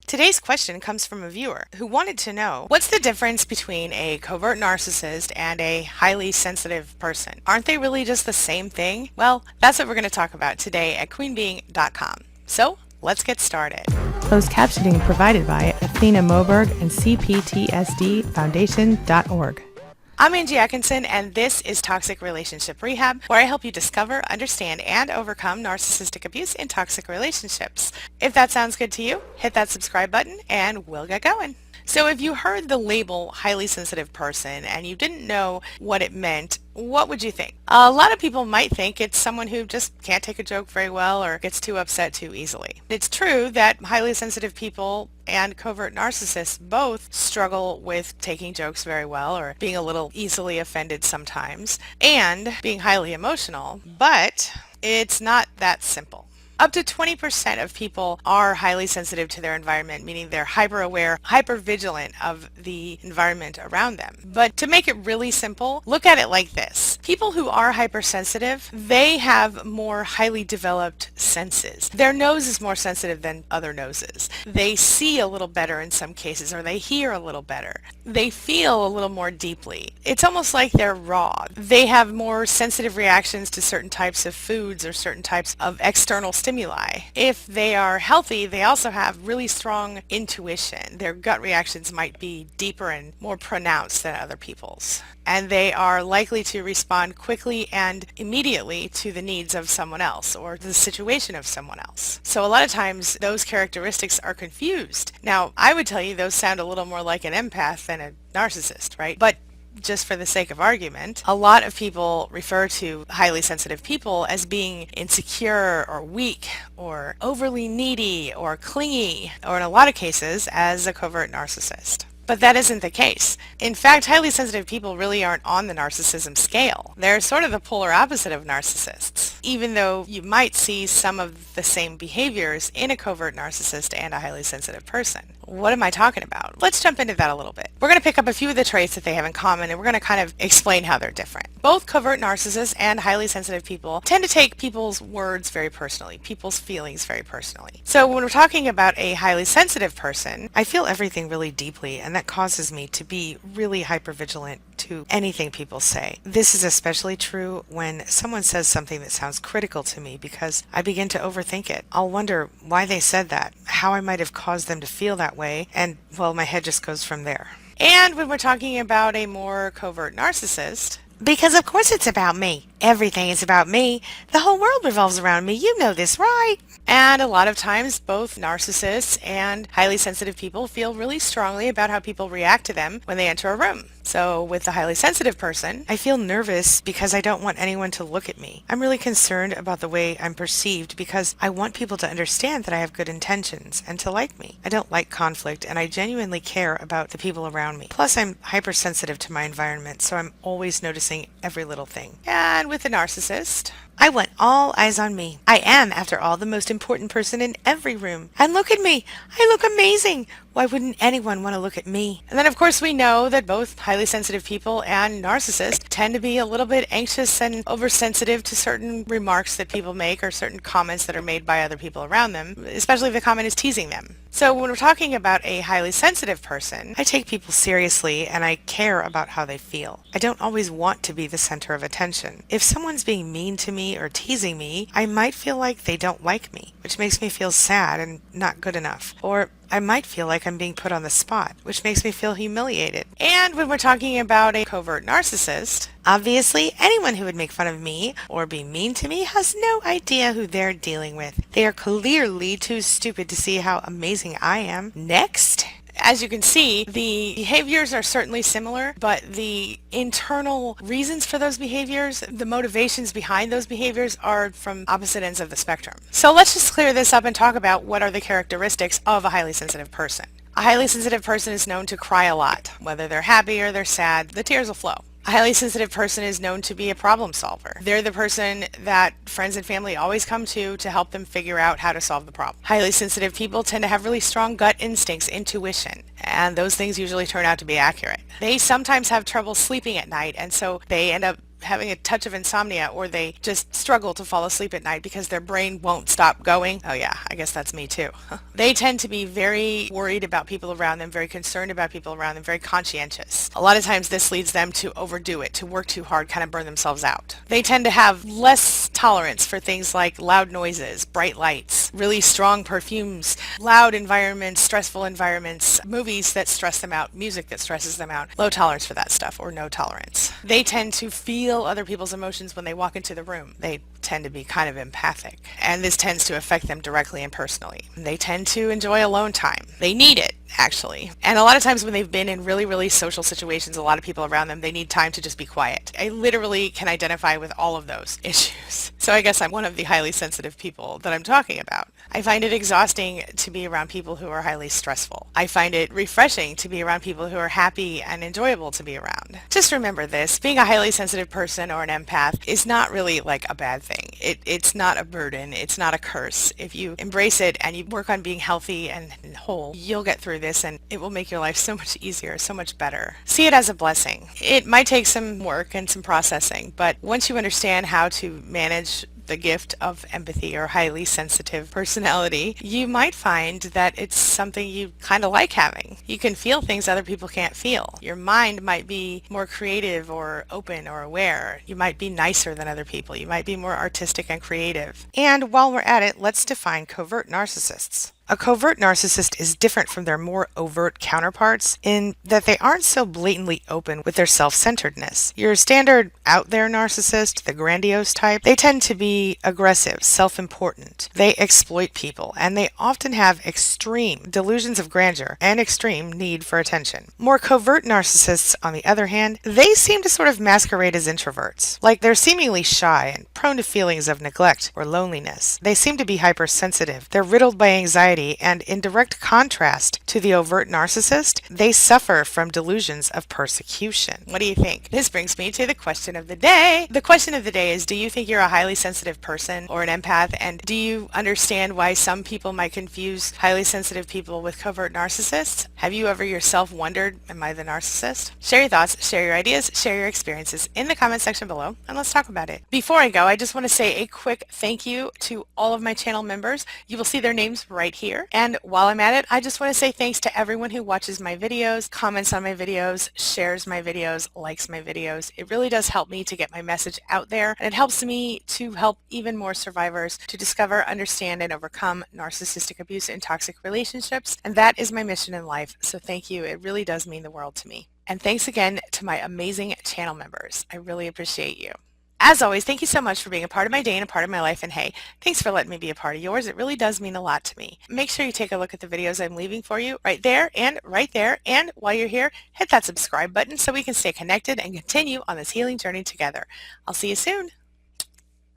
Today's question comes from a viewer who wanted to know, what's the difference between a covert narcissist and a highly sensitive person? Aren't they really just the same thing? Well, that's what we're going to talk about today at queenbeing.com. So, let's get started. Closed captioning provided by Athena Moberg and CPTSDFoundation.org. I'm Angie Atkinson, and this is Toxic Relationship Rehab, where I help you discover, understand, and overcome narcissistic abuse in toxic relationships. If that sounds good to you, hit that subscribe button, and we'll get going. So if you heard the label highly sensitive person and you didn't know what it meant, what would you think? A lot of people might think it's someone who just can't take a joke very well or gets too upset too easily. It's true that highly sensitive people and covert narcissists both struggle with taking jokes very well or being a little easily offended sometimes and being highly emotional, but it's not that simple. Up to 20% of people are highly sensitive to their environment, meaning they're hyper-aware, hyper-vigilant of the environment around them. But to make it really simple, look at it like this. People who are hypersensitive, they have more highly developed senses. Their nose is more sensitive than other noses. They see a little better in some cases, or they hear a little better. They feel a little more deeply. It's almost like they're raw. They have more sensitive reactions to certain types of foods or certain types of external stimuli. If they are healthy, they also have really strong intuition. Their gut reactions might be deeper and more pronounced than other people's. And they are likely to respond quickly and immediately to the needs of someone else or the situation of someone else. So a lot of times those characteristics are confused. Now, I would tell you those sound a little more like an empath than a narcissist, right? But just for the sake of argument, a lot of people refer to highly sensitive people as being insecure or weak or overly needy or clingy, or in a lot of cases as a covert narcissist. But that isn't the case. In fact, highly sensitive people really aren't on the narcissism scale. They're sort of the polar opposite of narcissists, even though you might see some of the same behaviors in a covert narcissist and a highly sensitive person. What am I talking about? Let's jump into that a little bit. We're going to pick up a few of the traits that they have in common, and we're going to kind of explain how they're different. Both covert narcissists and highly sensitive people tend to take people's words very personally, people's feelings very personally. So when we're talking about a highly sensitive person, I feel everything really deeply, and that causes me to be really hypervigilant to anything people say. This is especially true when someone says something that sounds critical to me because I begin to overthink it. I'll wonder why they said that, how I might have caused them to feel that way, and well, my head just goes from there. And when we're talking about a more covert narcissist, because of course it's about me. Everything is about me. The whole world revolves around me. You know this, right? And a lot of times, both narcissists and highly sensitive people feel really strongly about how people react to them when they enter a room. So with the highly sensitive person, I feel nervous because I don't want anyone to look at me. I'm really concerned about the way I'm perceived because I want people to understand that I have good intentions and to like me. I don't like conflict, and I genuinely care about the people around me. Plus, I'm hypersensitive to my environment, so I'm always noticing every little thing. And with the narcissist, I want all eyes on me. I am, after all, the most important person in every room. And look at me. I look amazing. Why wouldn't anyone want to look at me? And then, of course, we know that both highly sensitive people and narcissists tend to be a little bit anxious and oversensitive to certain remarks that people make or certain comments that are made by other people around them, especially if the comment is teasing them. So when we're talking about a highly sensitive person, I take people seriously and I care about how they feel. I don't always want to be the center of attention. If someone's being mean to me or teasing me, I might feel like they don't like me, which makes me feel sad and not good enough. Or I might feel like I'm being put on the spot, which makes me feel humiliated. And when we're talking about a covert narcissist, obviously anyone who would make fun of me or be mean to me has no idea who they're dealing with. They are clearly too stupid to see how amazing I am. Next. As you can see, the behaviors are certainly similar, but the internal reasons for those behaviors, the motivations behind those behaviors are from opposite ends of the spectrum. So let's just clear this up and talk about what are the characteristics of a highly sensitive person. A highly sensitive person is known to cry a lot. Whether they're happy or they're sad, the tears will flow. A highly sensitive person is known to be a problem solver. They're the person that friends and family always come to help them figure out how to solve the problem. Highly sensitive people tend to have really strong gut instincts, intuition, and those things usually turn out to be accurate. They sometimes have trouble sleeping at night, and so they end up having a touch of insomnia, or they just struggle to fall asleep at night because their brain won't stop going. Oh yeah, I guess that's me too. They tend to be very worried about people around them, very concerned about people around them, very conscientious. A lot of times this leads them to overdo it, to work too hard, kind of burn themselves out. They tend to have less tolerance for things like loud noises, bright lights, really strong perfumes, loud environments, stressful environments, movies that stress them out, music that stresses them out. Low tolerance for that stuff, or no tolerance. They tend to feel other people's emotions when they walk into the room. They tend to be kind of empathic, and this tends to affect them directly and personally. They tend to enjoy alone time. They need it, actually. And a lot of times when they've been in really, really social situations, a lot of people around them, they need time to just be quiet. I literally can identify with all of those issues. So I guess I'm one of the highly sensitive people that I'm talking about. I find it exhausting to be around people who are highly stressful. I find it refreshing to be around people who are happy and enjoyable to be around. Just remember this, being a highly sensitive person or an empath is not really like a bad thing. It's not a burden. It's not a curse. If you embrace it and you work on being healthy and whole, you'll get through this, and it will make your life so much easier, so much better. See it as a blessing. It might take some work and some processing, but once you understand how to manage the gift of empathy or highly sensitive personality, you might find that it's something you kind of like having. You can feel things other people can't feel. Your mind might be more creative or open or aware. You might be nicer than other people. You might be more artistic and creative. And while we're at it, let's define covert narcissists. A covert narcissist is different from their more overt counterparts in that they aren't so blatantly open with their self-centeredness. Your standard out-there narcissist, the grandiose type, they tend to be aggressive, self-important. They exploit people, and they often have extreme delusions of grandeur and extreme need for attention. More covert narcissists, on the other hand, they seem to sort of masquerade as introverts. Like they're seemingly shy and prone to feelings of neglect or loneliness. They seem to be hypersensitive. They're riddled by anxiety, and in direct contrast to the overt narcissist, they suffer from delusions of persecution. What do you think? This brings me to the question of the day. The question of the day is, do you think you're a highly sensitive person or an empath, and do you understand why some people might confuse highly sensitive people with covert narcissists? Have you ever yourself wondered, am I the narcissist? Share your thoughts, share your ideas, share your experiences in the comment section below, and let's talk about it. Before I go, I just want to say a quick thank you to all of my channel members. You will see their names right here. And while I'm at it, I just want to say thanks to everyone who watches my videos, comments on my videos, shares my videos, likes my videos. It really does help me to get my message out there, and it helps me to help even more survivors to discover, understand, and overcome narcissistic abuse in toxic relationships. And that is my mission in life. So thank you. It really does mean the world to me. And thanks again to my amazing channel members. I really appreciate you. As always, thank you so much for being a part of my day and a part of my life, and hey, thanks for letting me be a part of yours. It really does mean a lot to me. Make sure you take a look at the videos I'm leaving for you right there and right there, and while you're here, hit that subscribe button so we can stay connected and continue on this healing journey together. I'll see you soon.